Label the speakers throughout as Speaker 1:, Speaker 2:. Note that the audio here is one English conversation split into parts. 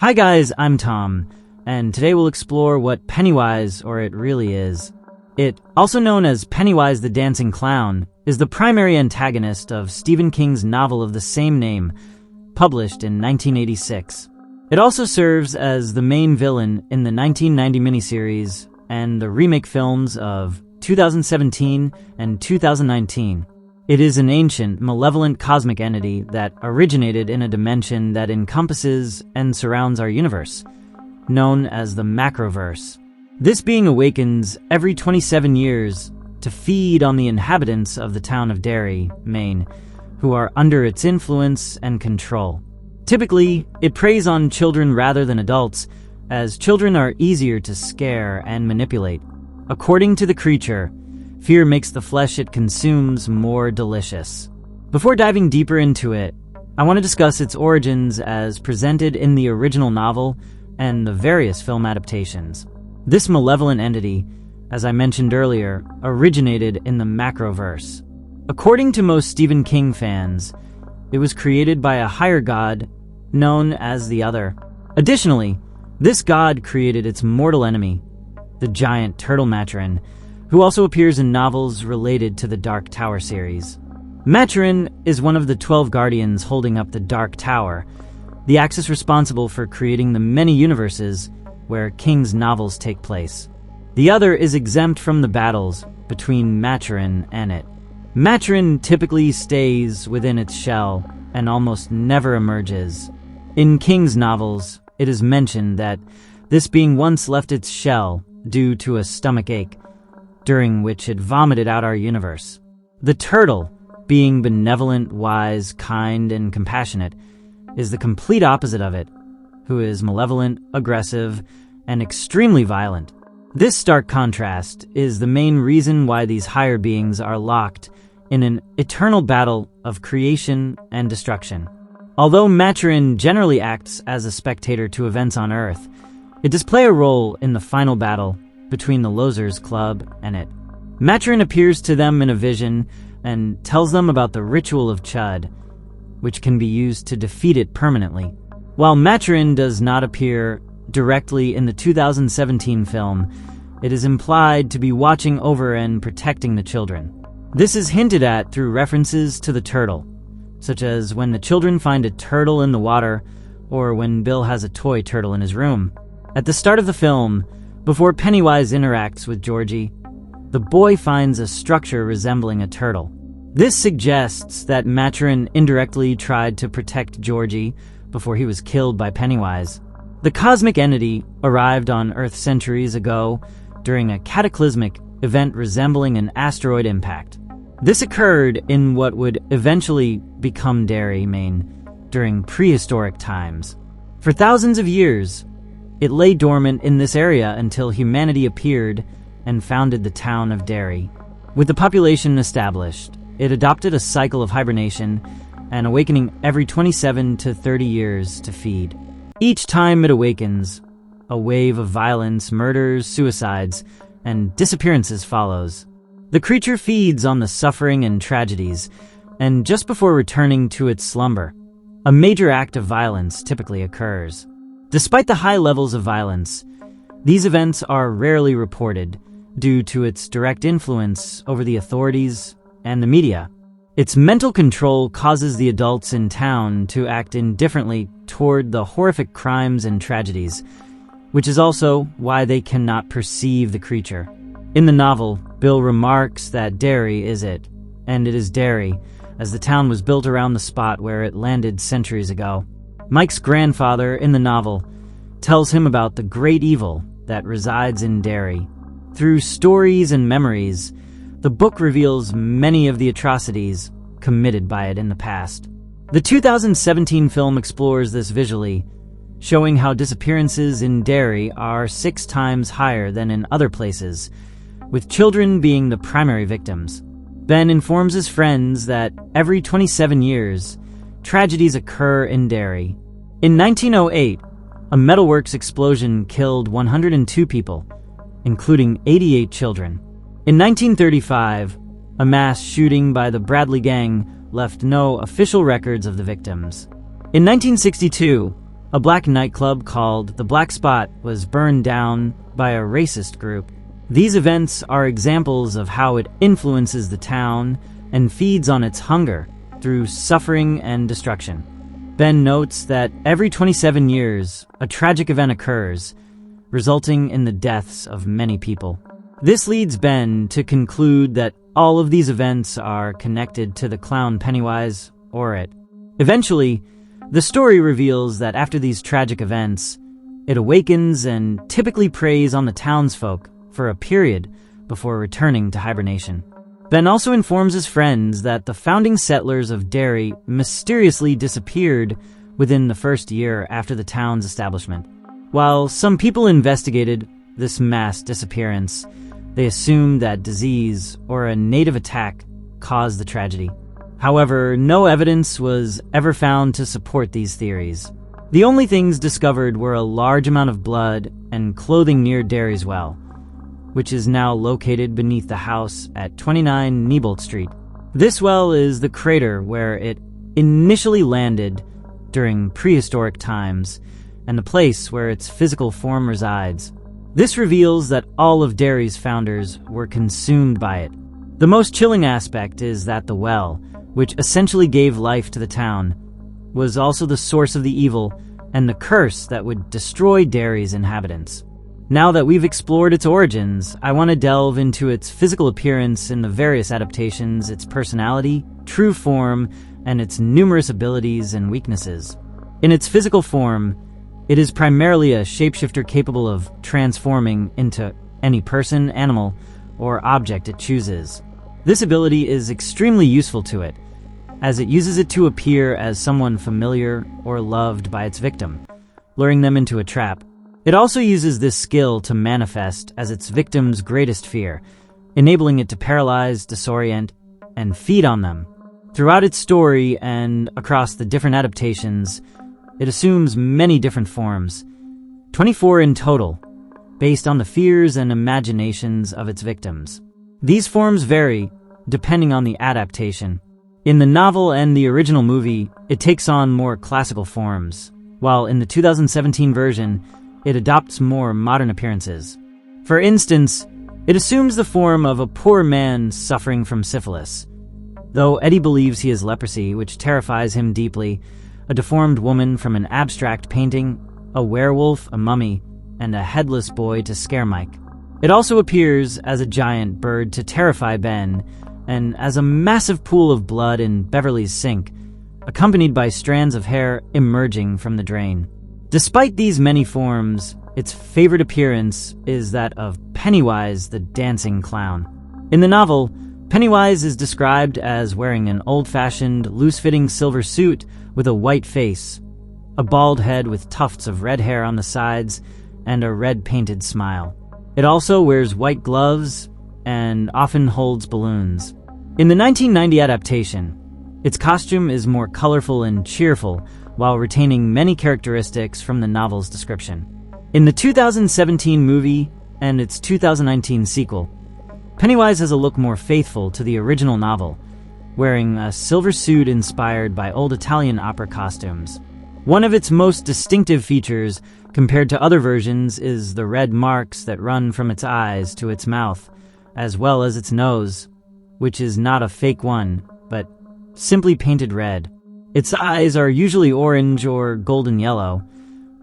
Speaker 1: Hi guys, I'm Tom, and today we'll explore what Pennywise, or it really is. It, also known as Pennywise the Dancing Clown, is the primary antagonist of Stephen King's novel of the same name, published in 1986. It also serves as the main villain in the 1990 miniseries and the remake films of 2017 and 2019. It is an ancient, malevolent cosmic entity that originated in a dimension that encompasses and surrounds our universe, known as the Macroverse. This being awakens every 27 years to feed on the inhabitants of the town of Derry, Maine, who are under its influence and control. Typically, it preys on children rather than adults, as children are easier to scare and manipulate. According to the creature, fear makes the flesh it consumes more delicious. Before diving deeper into it, I want to discuss its origins as presented in the original novel and the various film adaptations. This malevolent entity, as I mentioned earlier, originated in the Macroverse. According to most Stephen King fans, it was created by a higher god known as the Other. Additionally, this god created its mortal enemy, the giant turtle Maturin, who also appears in novels related to the Dark Tower series. Maturin is one of the 12 guardians holding up the Dark Tower, the axis responsible for creating the many universes where King's novels take place. The Other is exempt from the battles between Maturin and it. Maturin typically stays within its shell and almost never emerges. In King's novels, it is mentioned that this being once left its shell due to a stomach ache, during which it vomited out our universe. The turtle, being benevolent, wise, kind, and compassionate, is the complete opposite of it, who is malevolent, aggressive, and extremely violent. This stark contrast is the main reason why these higher beings are locked in an eternal battle of creation and destruction. Although Maturin generally acts as a spectator to events on Earth, it does play a role in the final battle between the Losers Club and it. Maturin appears to them in a vision and tells them about the ritual of Chud, which can be used to defeat it permanently. While Maturin does not appear directly in the 2017 film, it is implied to be watching over and protecting the children. This is hinted at through references to the turtle, such as when the children find a turtle in the water or when Bill has a toy turtle in his room. At the start of the film, before Pennywise interacts with Georgie, the boy finds a structure resembling a turtle. This suggests that Maturin indirectly tried to protect Georgie before he was killed by Pennywise. The cosmic entity arrived on Earth centuries ago during a cataclysmic event resembling an asteroid impact. This occurred in what would eventually become Derry, Maine, during prehistoric times. For thousands of years, it lay dormant in this area until humanity appeared and founded the town of Derry. With the population established, it adopted a cycle of hibernation and awakening every 27 to 30 years to feed. Each time it awakens, a wave of violence, murders, suicides, and disappearances follows. The creature feeds on the suffering and tragedies, and just before returning to its slumber, a major act of violence typically occurs. Despite the high levels of violence, these events are rarely reported due to its direct influence over the authorities and the media. Its mental control causes the adults in town to act indifferently toward the horrific crimes and tragedies, which is also why they cannot perceive the creature. In the novel, Bill remarks that Derry is it, and it is Derry, as the town was built around the spot where it landed centuries ago. Mike's grandfather in the novel tells him about the great evil that resides in Derry. Through stories and memories, the book reveals many of the atrocities committed by it in the past. The 2017 film explores this visually, showing how disappearances in Derry are 6 times higher than in other places, with children being the primary victims. Ben informs his friends that every 27 years, tragedies occur in Derry. In 1908, a metalworks explosion killed 102 people, including 88 children. In 1935, a mass shooting by the Bradley Gang left no official records of the victims. In 1962, A black nightclub called the Black Spot was burned down by a racist group. These events are examples of how it influences the town and feeds on its hunger through suffering and destruction. Ben notes that every 27 years, a tragic event occurs, resulting in the deaths of many people. This leads Ben to conclude that all of these events are connected to the clown Pennywise or it. Eventually, the story reveals that after these tragic events, it awakens and typically preys on the townsfolk for a period before returning to hibernation. Ben also informs his friends that the founding settlers of Derry mysteriously disappeared within the first year after the town's establishment. While some people investigated this mass disappearance, they assumed that disease or a native attack caused the tragedy. However, no evidence was ever found to support these theories. The only things discovered were a large amount of blood and clothing near Derry's well, which is now located beneath the house at 29 Neibolt Street. This well is the crater where it initially landed during prehistoric times and the place where its physical form resides. This reveals that all of Derry's founders were consumed by it. The most chilling aspect is that the well, which essentially gave life to the town, was also the source of the evil and the curse that would destroy Derry's inhabitants. Now that we've explored its origins, I want to delve into its physical appearance in the various adaptations, its personality, true form, and its numerous abilities and weaknesses. In its physical form, it is primarily a shapeshifter capable of transforming into any person, animal, or object it chooses. This ability is extremely useful to it, as it uses it to appear as someone familiar or loved by its victim, luring them into a trap. It also uses this skill to manifest as its victim's greatest fear, enabling it to paralyze, disorient, and feed on them. Throughout its story and across the different adaptations, it assumes many different forms, 24 in total, based on the fears and imaginations of its victims. These forms vary depending on the adaptation. In the novel and the original movie, it takes on more classical forms, while in the 2017 version, it adopts more modern appearances. For instance, it assumes the form of a poor man suffering from syphilis. Though Eddie believes he has leprosy, which terrifies him deeply, a deformed woman from an abstract painting, a werewolf, a mummy, and a headless boy to scare Mike. It also appears as a giant bird to terrify Ben, and as a massive pool of blood in Beverly's sink, accompanied by strands of hair emerging from the drain. Despite these many forms, its favorite appearance is that of Pennywise the Dancing Clown. In the novel, Pennywise is described as wearing an old-fashioned, loose-fitting silver suit with a white face, a bald head with tufts of red hair on the sides, and a red-painted smile. It also wears white gloves and often holds balloons. In the 1990 adaptation, its costume is more colorful and cheerful while retaining many characteristics from the novel's description. In the 2017 movie and its 2019 sequel, Pennywise has a look more faithful to the original novel, wearing a silver suit inspired by old Italian opera costumes. One of its most distinctive features compared to other versions is the red marks that run from its eyes to its mouth, as well as its nose, which is not a fake one, but simply painted red. Its eyes are usually orange or golden yellow,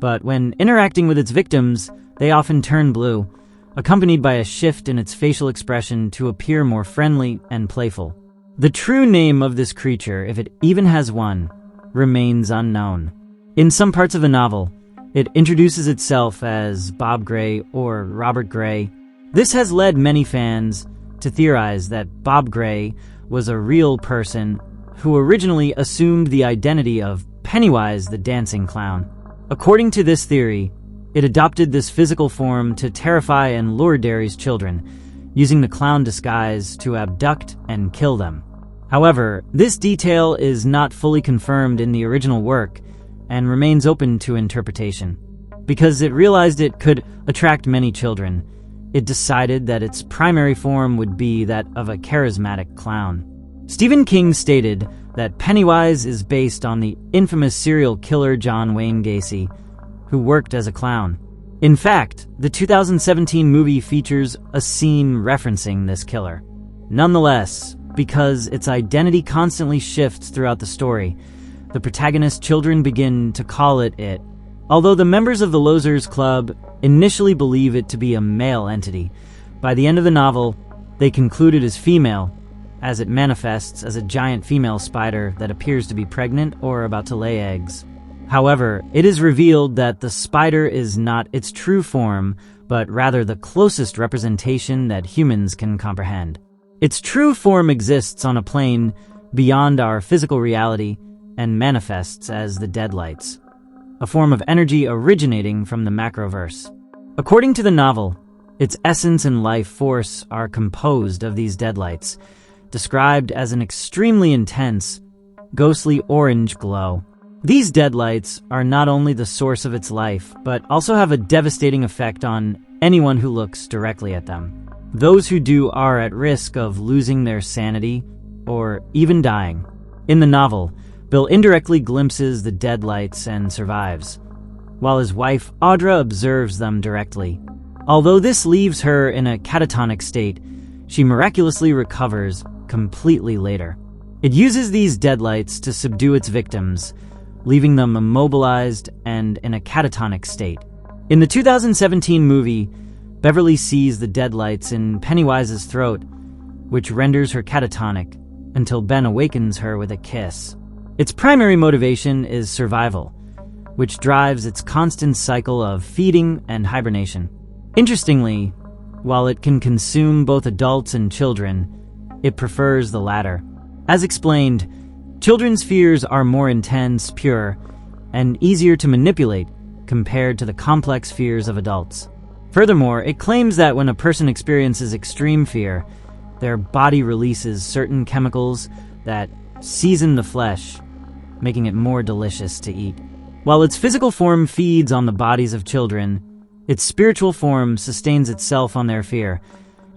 Speaker 1: but when interacting with its victims, they often turn blue, accompanied by a shift in its facial expression to appear more friendly and playful. The true name of this creature, if it even has one, remains unknown. In some parts of the novel, it introduces itself as Bob Gray or Robert Gray. This has led many fans to theorize that Bob Gray was a real person who originally assumed the identity of Pennywise the Dancing Clown. According to this theory, it adopted this physical form to terrify and lure Derry's children, using the clown disguise to abduct and kill them. However, this detail is not fully confirmed in the original work and remains open to interpretation. Because it realized it could attract many children, it decided that its primary form would be that of a charismatic clown. Stephen King stated that Pennywise is based on the infamous serial killer John Wayne Gacy, who worked as a clown. In fact, the 2017 movie features a scene referencing this killer. Nonetheless, because its identity constantly shifts throughout the story, the protagonist's children begin to call it. Although the members of the Losers Club initially believe it to be a male entity, by the end of the novel, they conclude it is female, as it manifests as a giant female spider that appears to be pregnant or about to lay eggs. However, it is revealed that the spider is not its true form, but rather the closest representation that humans can comprehend. Its true form exists on a plane beyond our physical reality and manifests as the deadlights, a form of energy originating from the macroverse. According to the novel, its essence and life force are composed of these deadlights, described as an extremely intense, ghostly orange glow. These deadlights are not only the source of its life, but also have a devastating effect on anyone who looks directly at them. Those who do are at risk of losing their sanity or even dying. In the novel, Bill indirectly glimpses the deadlights and survives, while his wife Audra observes them directly. Although this leaves her in a catatonic state, she miraculously recovers completely later. It uses these deadlights to subdue its victims, leaving them immobilized and in a catatonic state. In the 2017 movie, Beverly sees the deadlights in Pennywise's throat, which renders her catatonic until Ben awakens her with a kiss. Its primary motivation is survival, which drives its constant cycle of feeding and hibernation. Interestingly, while it can consume both adults and children, it prefers the latter. As explained, children's fears are more intense, pure, and easier to manipulate compared to the complex fears of adults. Furthermore, it claims that when a person experiences extreme fear, their body releases certain chemicals that season the flesh, making it more delicious to eat. While its physical form feeds on the bodies of children, its spiritual form sustains itself on their fear,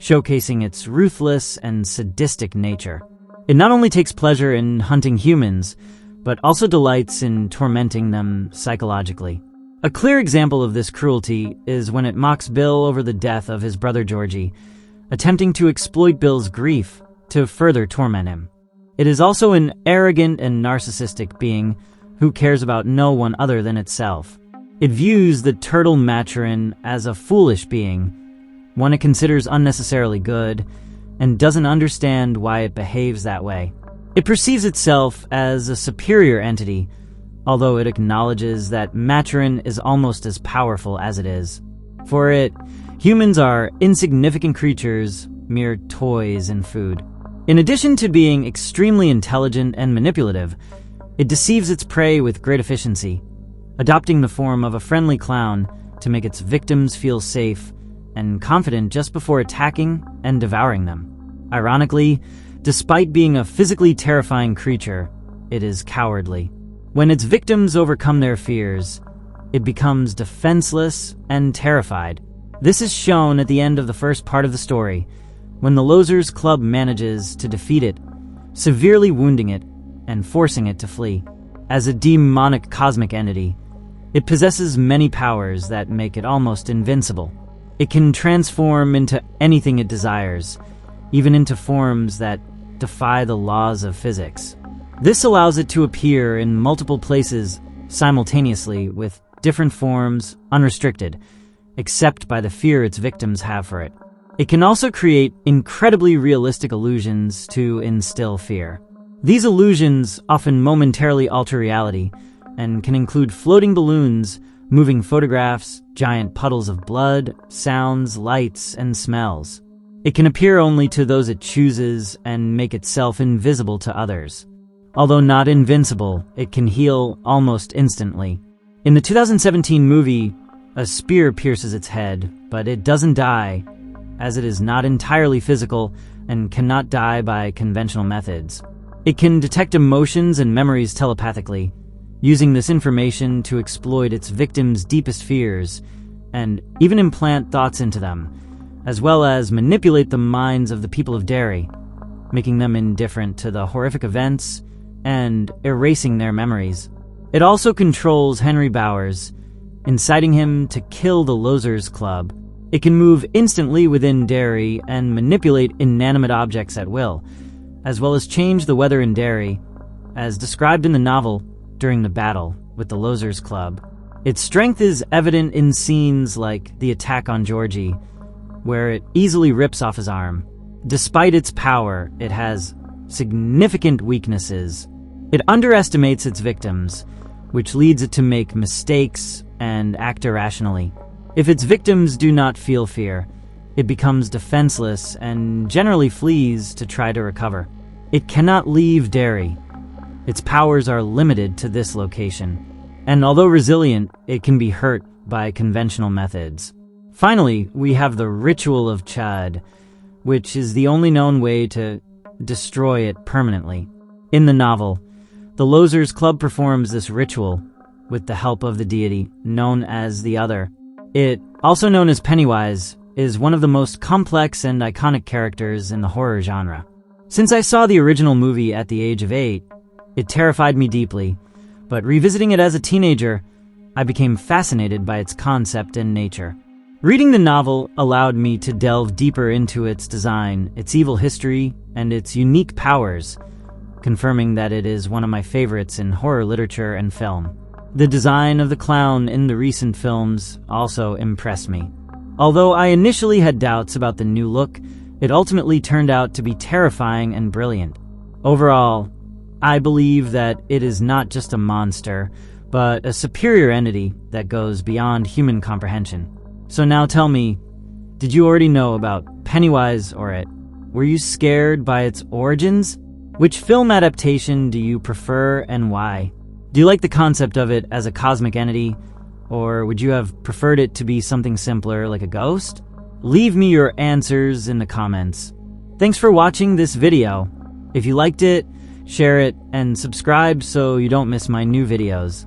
Speaker 1: showcasing its ruthless and sadistic nature. It not only takes pleasure in hunting humans, but also delights in tormenting them psychologically. A clear example of this cruelty is when it mocks Bill over the death of his brother Georgie, attempting to exploit Bill's grief to further torment him. It is also an arrogant and narcissistic being who cares about no one other than itself. It views the turtle Maturin as a foolish being, one it considers unnecessarily good, and doesn't understand why it behaves that way. It perceives itself as a superior entity, although it acknowledges that Maturin is almost as powerful as it is. For it, humans are insignificant creatures, mere toys and food. In addition to being extremely intelligent and manipulative, it deceives its prey with great efficiency, adopting the form of a friendly clown to make its victims feel safe and confident just before attacking and devouring them. Ironically, despite being a physically terrifying creature, it is cowardly. When its victims overcome their fears, it becomes defenseless and terrified. This is shown at the end of the first part of the story, when the Losers Club manages to defeat it, severely wounding it and forcing it to flee. As a demonic cosmic entity, it possesses many powers that make it almost invincible. It can transform into anything it desires, even into forms that defy the laws of physics. This allows it to appear in multiple places simultaneously with different forms, unrestricted, except by the fear its victims have for it. It can also create incredibly realistic illusions to instill fear. These illusions often momentarily alter reality and can include floating balloons, moving photographs, giant puddles of blood, sounds, lights, and smells. It can appear only to those it chooses and make itself invisible to others. Although not invincible, it can heal almost instantly. In the 2017 movie, a spear pierces its head, but it doesn't die, as it is not entirely physical and cannot die by conventional methods. It can detect emotions and memories telepathically, using this information to exploit its victims' deepest fears and even implant thoughts into them, as well as manipulate the minds of the people of Derry, making them indifferent to the horrific events and erasing their memories. It also controls Henry Bowers, inciting him to kill the Losers Club. It can move instantly within Derry and manipulate inanimate objects at will, as well as change the weather in Derry, as described in the novel during the battle with the Losers Club. Its strength is evident in scenes like the attack on Georgie, where it easily rips off his arm. Despite its power, it has significant weaknesses. It underestimates its victims, which leads it to make mistakes and act irrationally. If its victims do not feel fear, it becomes defenseless and generally flees to try to recover. It cannot leave Derry. Its powers are limited to this location, and although resilient, it can be hurt by conventional methods. Finally, we have the Ritual of Chad, which is the only known way to destroy it permanently. In the novel, the Losers Club performs this ritual with the help of the deity known as the Other. It, also known as Pennywise, is one of the most complex and iconic characters in the horror genre. Since I saw the original movie at the age of 8, it terrified me deeply, but revisiting it as a teenager, I became fascinated by its concept and nature. Reading the novel allowed me to delve deeper into its design, its evil history, and its unique powers, confirming that it is one of my favorites in horror literature and film. The design of the clown in the recent films also impressed me. Although I initially had doubts about the new look, it ultimately turned out to be terrifying and brilliant. Overall, I believe that it is not just a monster, but a superior entity that goes beyond human comprehension. So now tell me, did you already know about Pennywise or It? Were you scared by its origins? Which film adaptation do you prefer and why? Do you like the concept of it as a cosmic entity, or would you have preferred it to be something simpler like a ghost? Leave me your answers in the comments. Thanks for watching this video. If you liked it, share it, and subscribe so you don't miss my new videos.